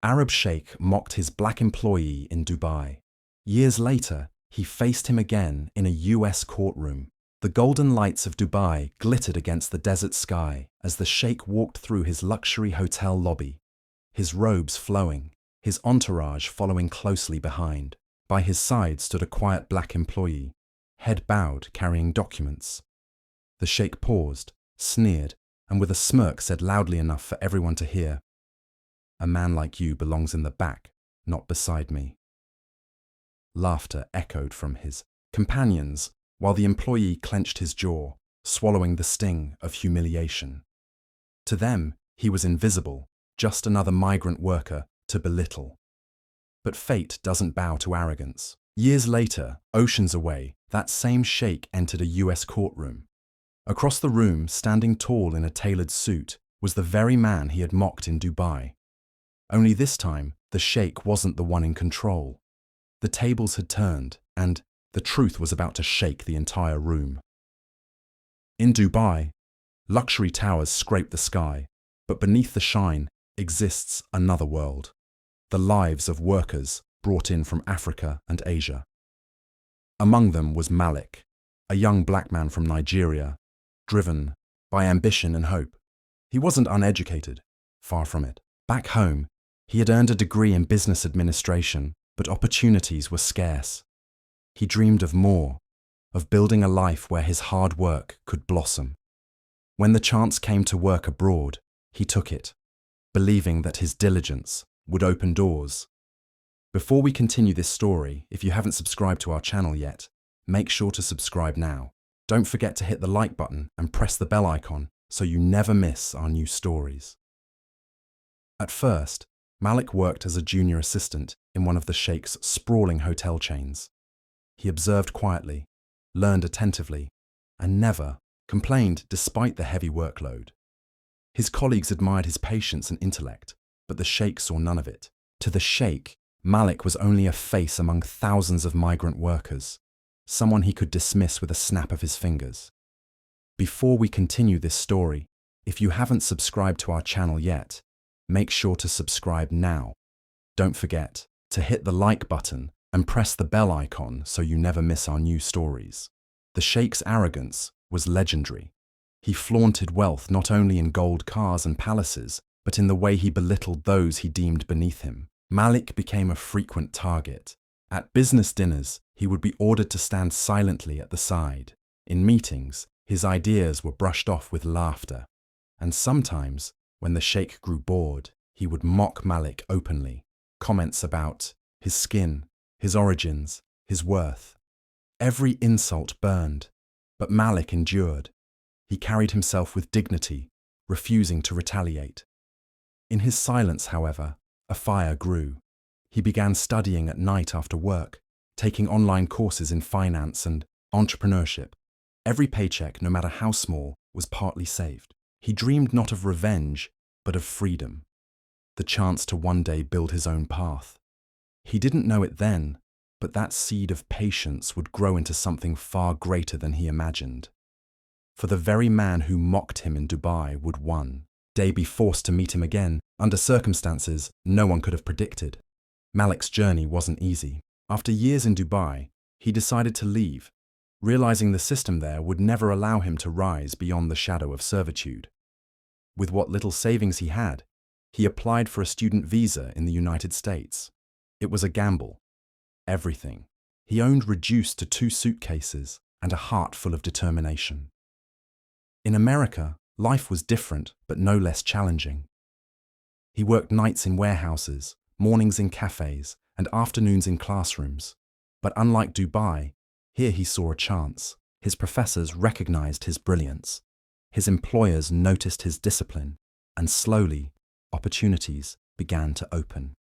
Arab sheikh mocked his black employee in Dubai. Years later, he faced him again in a US courtroom. The golden lights of Dubai glittered against the desert sky as the sheikh walked through his luxury hotel lobby, his robes flowing, his entourage following closely behind. By his side stood a quiet black employee, head bowed, carrying documents. The sheikh paused, sneered, and with a smirk said loudly enough for everyone to hear, "A man like you belongs in the back, not beside me." Laughter echoed from his companions, while the employee clenched his jaw, swallowing the sting of humiliation. To them, he was invisible, just another migrant worker to belittle. But fate doesn't bow to arrogance. Years later, oceans away, that same sheikh entered a US courtroom. Across the room, standing tall in a tailored suit, was the very man he had mocked in Dubai. Only this time, the sheikh wasn't the one in control. The tables had turned, and the truth was about to shake the entire room. In Dubai, luxury towers scrape the sky, but beneath the shine exists another world. The lives of workers brought in from Africa and Asia. Among them was Malik, a young black man from Nigeria, driven by ambition and hope. He wasn't uneducated, far from it. Back home, he had earned a degree in business administration, but opportunities were scarce. He dreamed of more, of building a life where his hard work could blossom. When the chance came to work abroad, he took it, believing that his diligence would open doors. Before we continue this story, if you haven't subscribed to our channel yet, make sure to subscribe now. Don't forget to hit the like button and press the bell icon so you never miss our new stories. At first, Malik worked as a junior assistant in one of the sheikh's sprawling hotel chains. He observed quietly, learned attentively, and never complained despite the heavy workload. His colleagues admired his patience and intellect, but the sheikh saw none of it. To the sheikh, Malik was only a face among thousands of migrant workers, someone he could dismiss with a snap of his fingers. Before we continue this story, if you haven't subscribed to our channel yet, make sure to subscribe now. Don't forget to hit the like button and press the bell icon so you never miss our new stories. The sheikh's arrogance was legendary. He flaunted wealth not only in gold cars and palaces, but in the way he belittled those he deemed beneath him. Malik became a frequent target. At business dinners, he would be ordered to stand silently at the side. In meetings, his ideas were brushed off with laughter. And sometimes, when the sheikh grew bored, he would mock Malik openly. Comments about his skin, his origins, his worth. Every insult burned, but Malik endured. He carried himself with dignity, refusing to retaliate. In his silence, however, a fire grew. He began studying at night after work, taking online courses in finance and entrepreneurship. Every paycheck, no matter how small, was partly saved. He dreamed not of revenge, but of freedom, the chance to one day build his own path. He didn't know it then, but that seed of patience would grow into something far greater than he imagined. For the very man who mocked him in Dubai would one day be forced to meet him again under circumstances no one could have predicted. Malik's journey wasn't easy. After years in Dubai, he decided to leave, realizing the system there would never allow him to rise beyond the shadow of servitude. With what little savings he had, he applied for a student visa in the United States. It was a gamble. Everything he owned reduced to 2 suitcases and a heart full of determination. In America, life was different but no less challenging. He worked nights in warehouses, mornings in cafes, and afternoons in classrooms. But unlike Dubai, here he saw a chance. His professors recognized his brilliance. His employers noticed his discipline, and slowly, opportunities began to open.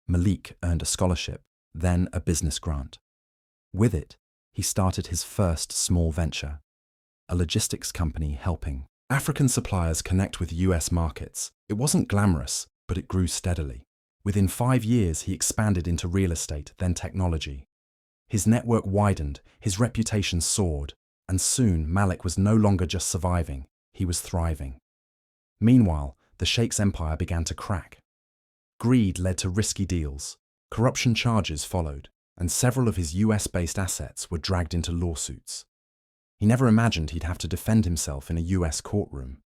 Malik earned a scholarship, then a business grant. With it, he started his first small venture, a logistics company helping African suppliers connect with US markets. It wasn't glamorous, but it grew steadily. Within 5 years, he expanded into real estate, then technology. His network widened, his reputation soared, and soon Malik was no longer just surviving, he was thriving. Meanwhile, the sheikh's empire began to crack. Greed led to risky deals, corruption charges followed, and several of his US-based assets were dragged into lawsuits. He never imagined he'd have to defend himself in a US courtroom.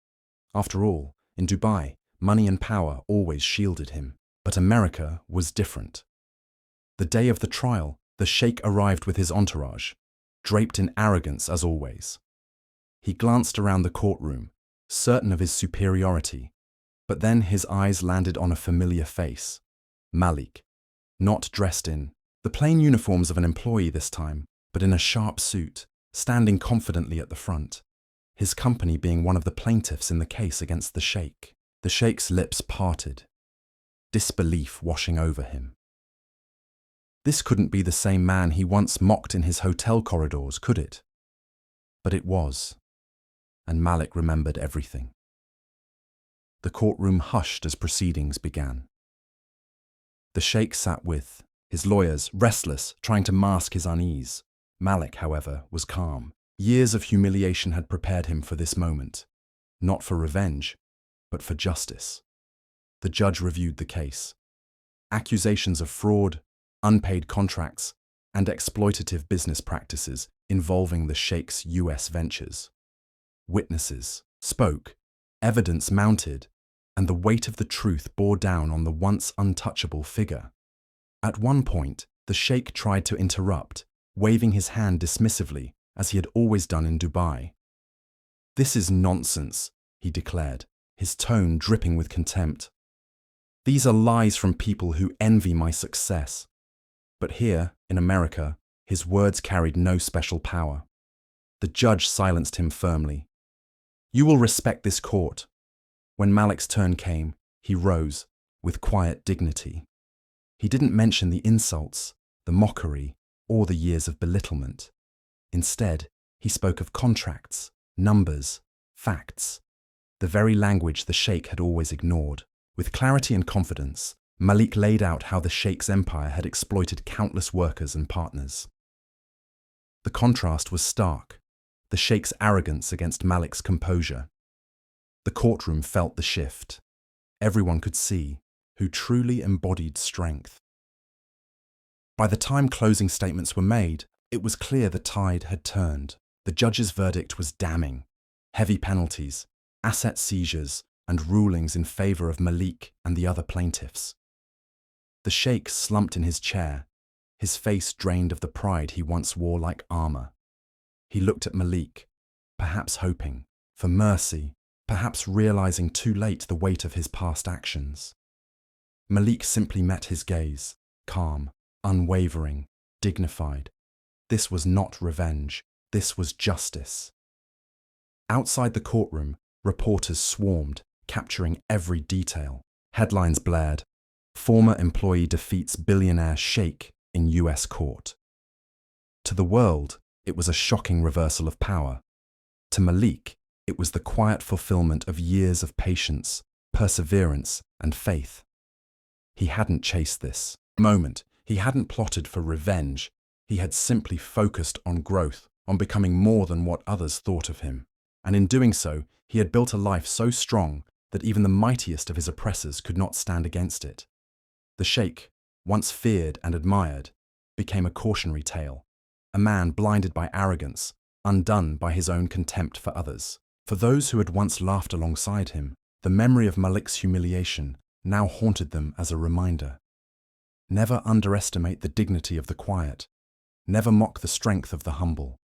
After all, in Dubai, money and power always shielded him. But America was different. The day of the trial, the Sheikh arrived with his entourage, draped in arrogance as always. He glanced around the courtroom, certain of his superiority, but then his eyes landed on a familiar face, Malik, not dressed in the plain uniforms of an employee this time, but in a sharp suit, standing confidently at the front, his company being one of the plaintiffs in the case against the Sheikh. The Sheikh's lips parted, disbelief washing over him. This couldn't be the same man he once mocked in his hotel corridors, could it? But it was, and Malik remembered everything. The courtroom hushed as proceedings began. The Sheikh sat with his lawyers, restless, trying to mask his unease. Malik, however, was calm. Years of humiliation had prepared him for this moment, not for revenge, but for justice. The judge reviewed the case. Accusations of fraud, unpaid contracts, and exploitative business practices involving the Sheikh's US ventures. Witnesses spoke, evidence mounted, and the weight of the truth bore down on the once untouchable figure. At one point, the Sheikh tried to interrupt, waving his hand dismissively, as he had always done in Dubai. "This is nonsense," he declared, his tone dripping with contempt. "These are lies from people who envy my success." But here, in America, his words carried no special power. The judge silenced him firmly. "You will respect this court." When Malik's turn came, he rose, with quiet dignity. He didn't mention the insults, the mockery, or the years of belittlement. Instead, he spoke of contracts, numbers, facts, the very language the Sheikh had always ignored. With clarity and confidence, Malik laid out how the Sheikh's empire had exploited countless workers and partners. The contrast was stark, the Sheikh's arrogance against Malik's composure. The courtroom felt the shift. Everyone could see who truly embodied strength. By the time closing statements were made, it was clear the tide had turned. The judge's verdict was damning. Heavy penalties, asset seizures, and rulings in favor of Malik and the other plaintiffs. The Sheikh slumped in his chair, his face drained of the pride he once wore like armor. He looked at Malik, perhaps hoping for mercy, perhaps realizing too late the weight of his past actions. Malik simply met his gaze, calm, unwavering, dignified. This was not revenge, this was justice. Outside the courtroom, reporters swarmed, capturing every detail. Headlines blared, "Former employee defeats billionaire Sheikh in US court." To the world, it was a shocking reversal of power. To Malik, it was the quiet fulfillment of years of patience, perseverance, and faith. He hadn't chased this moment. He hadn't plotted for revenge. He had simply focused on growth, on becoming more than what others thought of him. And in doing so, he had built a life so strong that even the mightiest of his oppressors could not stand against it. The Sheikh, once feared and admired, became a cautionary tale, a man blinded by arrogance, undone by his own contempt for others. For those who had once laughed alongside him, the memory of Malik's humiliation now haunted them as a reminder. Never underestimate the dignity of the quiet. Never mock the strength of the humble.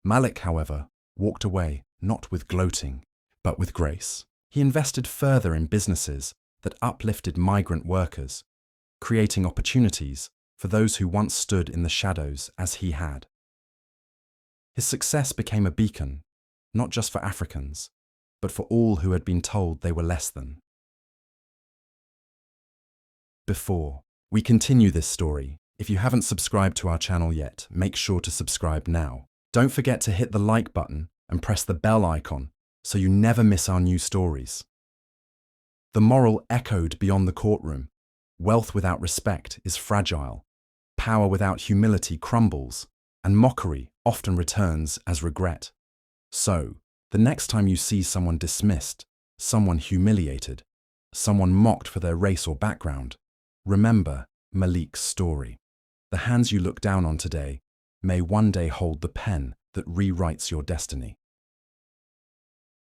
Malik, however, walked away not with gloating, but with grace. He invested further in businesses that uplifted migrant workers, creating opportunities for those who once stood in the shadows as he had. His success became a beacon, not just for Africans, but for all who had been told they were less than. Before we continue this story, if you haven't subscribed to our channel yet, make sure to subscribe now. Don't forget to hit the like button and press the bell icon so you never miss our new stories. The moral echoed beyond the courtroom. Wealth without respect is fragile. Power without humility crumbles, and mockery often returns as regret. So, the next time you see someone dismissed, someone humiliated, someone mocked for their race or background. Remember Malik's story. The hands you look down on today may one day hold the pen that rewrites your destiny.